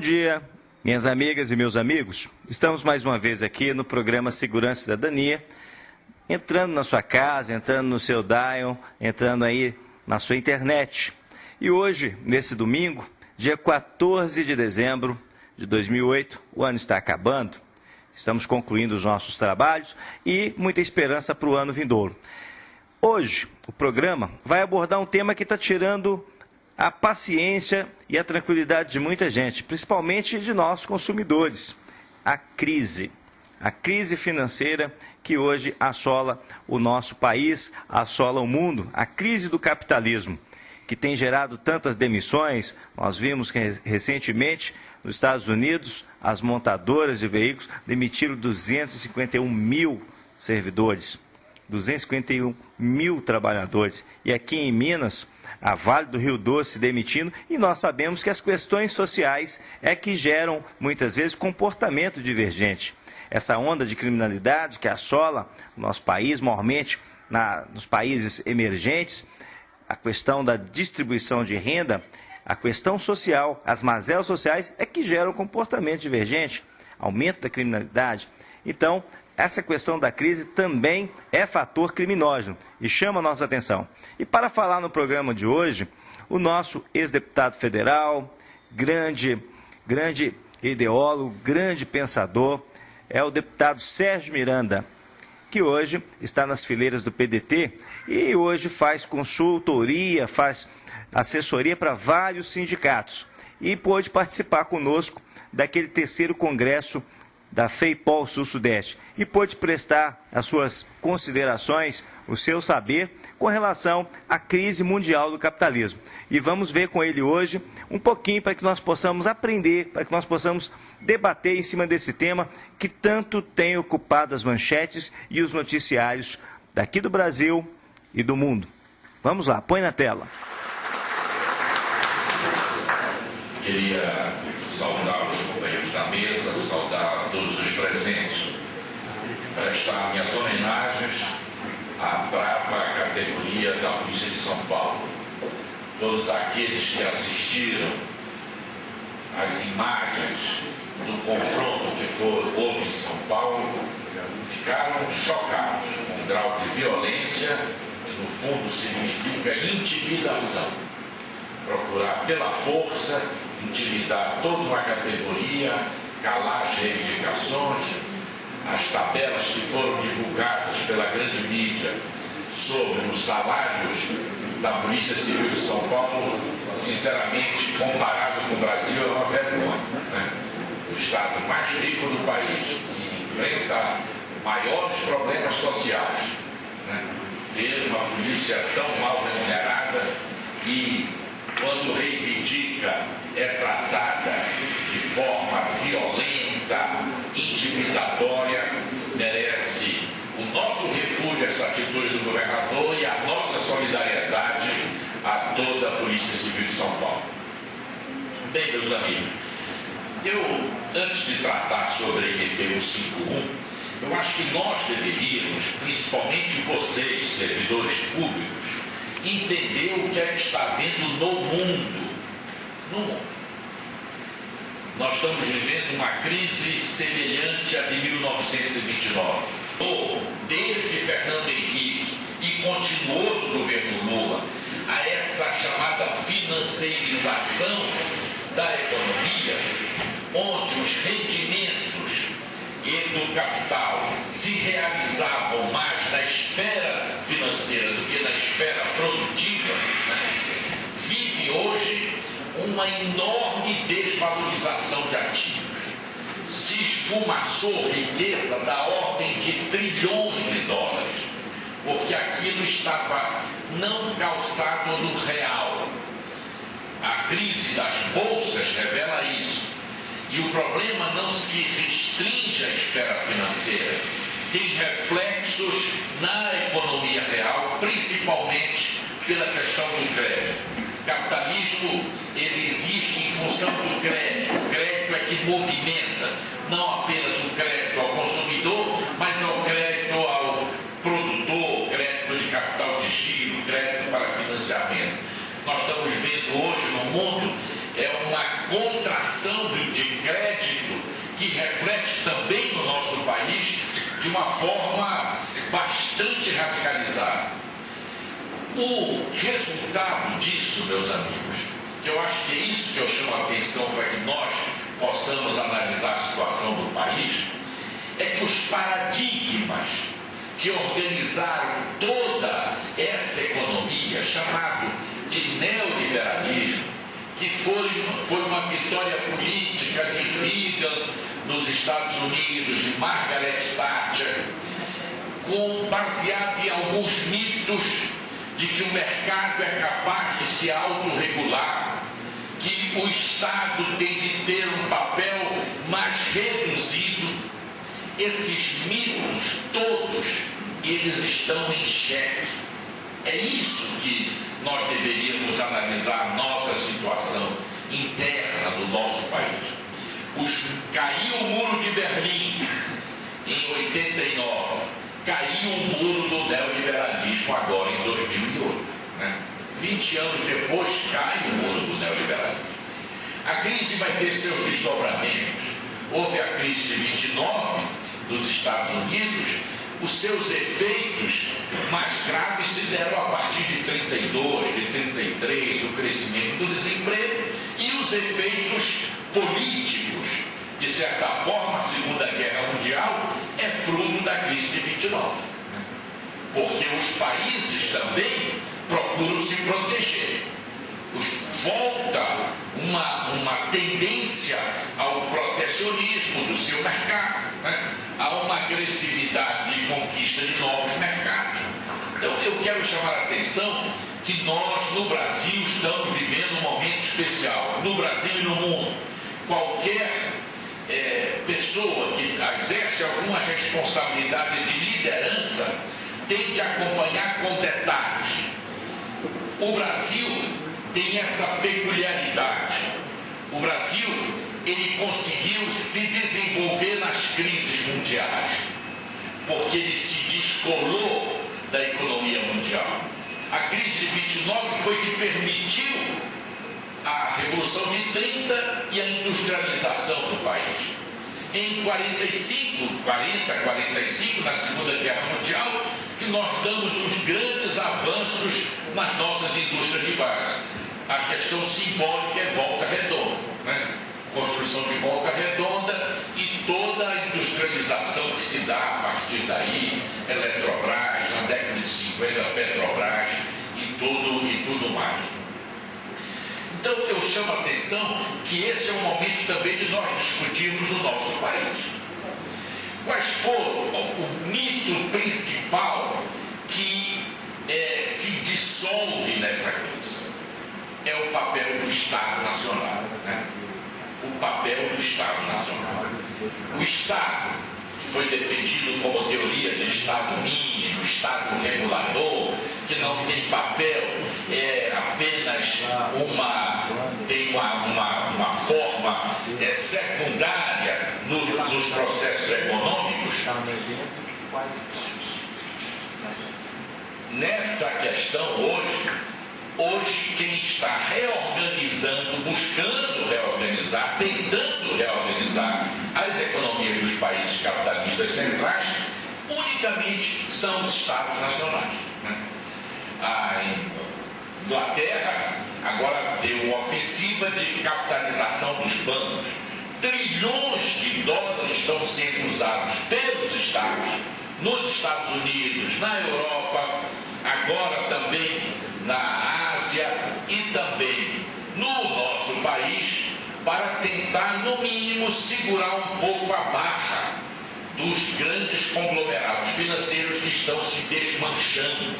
dia, minhas amigas e meus amigos. Estamos mais uma vez aqui no programa Segurança e Cidadania, entrando na sua casa, entrando no seu dial, entrando aí na sua internet. E hoje, nesse domingo, dia 14 de dezembro de 2008, o ano está acabando, estamos concluindo os nossos trabalhos e muita esperança para o ano vindouro. Hoje, o programa vai abordar um tema que está tirando a paciência e a tranquilidade de muita gente, principalmente de nós consumidores, a crise financeira que hoje assola o nosso país, assola o mundo, a crise do capitalismo, que tem gerado tantas demissões. Nós vimos que recentemente, nos Estados Unidos, as montadoras de veículos demitiram 251 mil servidores, 251 mil trabalhadores. E aqui em Minas, a Vale do Rio Doce demitindo, e nós sabemos que as questões sociais é que geram, muitas vezes, comportamento divergente. Essa onda de criminalidade que assola o nosso país, maiormente nos países emergentes, a questão da distribuição de renda, a questão social, as mazelas sociais é que geram comportamento divergente, aumento da criminalidade. Então, essa questão da crise também é fator criminógeno e chama a nossa atenção. E para falar no programa de hoje, o nosso ex-deputado federal, grande ideólogo, grande pensador, é o deputado Sérgio Miranda, que hoje está nas fileiras do PDT e hoje faz consultoria, faz assessoria para vários sindicatos e pôde participar conosco daquele terceiro congresso da FEIPOL Sul-Sudeste e pôde prestar as suas considerações, o seu saber com relação à crise mundial do capitalismo. E vamos ver com ele hoje um pouquinho para que nós possamos aprender, para que nós possamos debater em cima desse tema que tanto tem ocupado as manchetes e os noticiários daqui do Brasil e do mundo. Vamos lá, põe na tela. Queria saudar os companheiros da mesa, saudar todos os presentes, prestar minhas homenagens à brava categoria da Polícia de São Paulo. Todos aqueles que assistiram às imagens do confronto que houve em São Paulo ficaram chocados com o grau de violência que no fundo significa intimidação. Procurar pela força intimidar toda uma categoria, calar as reivindicações, as tabelas que foram divulgadas pela grande mídia sobre os salários da Polícia Civil de São Paulo, sinceramente, comparado com o Brasil, é uma vergonha, né? O estado mais rico do país, que enfrenta maiores problemas sociais, né? Ter uma polícia tão mal remunerada e, quando reivindica, é tratada de forma violenta, intimidatória, merece o nosso repúdio a essa atitude do governador e a nossa solidariedade a toda a Polícia Civil de São Paulo. Bem, meus amigos, antes de tratar sobre a MP 151, eu acho que nós deveríamos, principalmente vocês, servidores públicos, entender o que é que está havendo no mundo. Nós estamos vivendo uma crise semelhante à de 1929. Desde Fernando Henrique e continuou no governo Lula a essa chamada financeirização da economia, onde os rendimentos do capital se realizavam mais na esfera financeira do que na esfera produtiva, né? Vive hoje uma enorme desvalorização de ativos. Se esfumaçou riqueza da ordem de trilhões de dólares, porque aquilo estava não calçado no real. A crise das bolsas revela isso. E o problema não se restringe à esfera financeira, tem reflexos na economia real, principalmente pela questão do crédito. O capitalismo, ele existe em função do crédito. O crédito é que movimenta não apenas o crédito ao consumidor, mas ao crédito ao produtor, crédito de capital de giro, crédito para financiamento. Nós estamos vendo hoje no mundo uma contração de crédito que reflete também no nosso país de uma forma bastante radicalizada. O resultado disso, meus amigos, que eu acho que é isso que eu chamo a atenção para que nós possamos analisar a situação do país, é que os paradigmas que organizaram toda essa economia, chamado de neoliberalismo, que foi uma vitória política de Reagan nos Estados Unidos, de Margaret Thatcher, baseado em alguns mitos de que o mercado é capaz de se autorregular, que o Estado tem de ter um papel mais reduzido. Esses mitos todos, eles estão em xeque. É isso que nós deveríamos analisar a nossa situação interna do nosso país. Caiu o muro de Berlim em 89, caiu o muro do neoliberalismo agora em 2008. 20 anos depois cai o muro do neoliberalismo. A crise vai ter seus desdobramentos. Houve a crise de 29 dos Estados Unidos. Os seus efeitos mais graves se deram a partir de 32, de 33, o crescimento do desemprego e os efeitos políticos. De certa forma, a Segunda Guerra Mundial é fruto da crise de 29. Porque os países também procuram se proteger. Volta uma tendência ao protecionismo do seu mercado, a uma agressividade de conquista de novos mercados. Então, eu quero chamar a atenção que nós, no Brasil, estamos vivendo um momento especial. No Brasil e no mundo, qualquer pessoa que exerce alguma responsabilidade de liderança tem de acompanhar com detalhes. O Brasil tem essa peculiaridade. O Brasil, ele conseguiu se desenvolver nas crises mundiais, porque ele se descolou da economia mundial. A crise de 29 foi que permitiu a Revolução de 30 e a industrialização do país. Em 45, na Segunda Guerra Mundial, que nós damos os grandes avanços nas nossas indústrias de base. A questão simbólica é Volta Redonda, construção de Volta Redonda e toda a industrialização que se dá a partir daí, Eletrobras, na década de 50, Petrobras e tudo mais. Então eu chamo a atenção que esse é um momento também de nós discutirmos o nosso país. Quais foram o mito principal que se dissolve nessa crise? É o papel do Estado Nacional. O papel do Estado Nacional. O Estado foi defendido como teoria de Estado mínimo, Estado regulador, que não tem papel, é apenas uma forma secundária nos processos econômicos. Nessa questão hoje quem está reorganizando, buscando reorganizar, tentando reorganizar as economias dos países capitalistas centrais, unicamente são os Estados nacionais. A Inglaterra agora deu uma ofensiva de capitalização dos bancos. Trilhões de dólares estão sendo usados pelos Estados, nos Estados Unidos, na Europa, agora também na Ásia e também no nosso país, para tentar, no mínimo, segurar um pouco a barra dos grandes conglomerados financeiros que estão se desmanchando.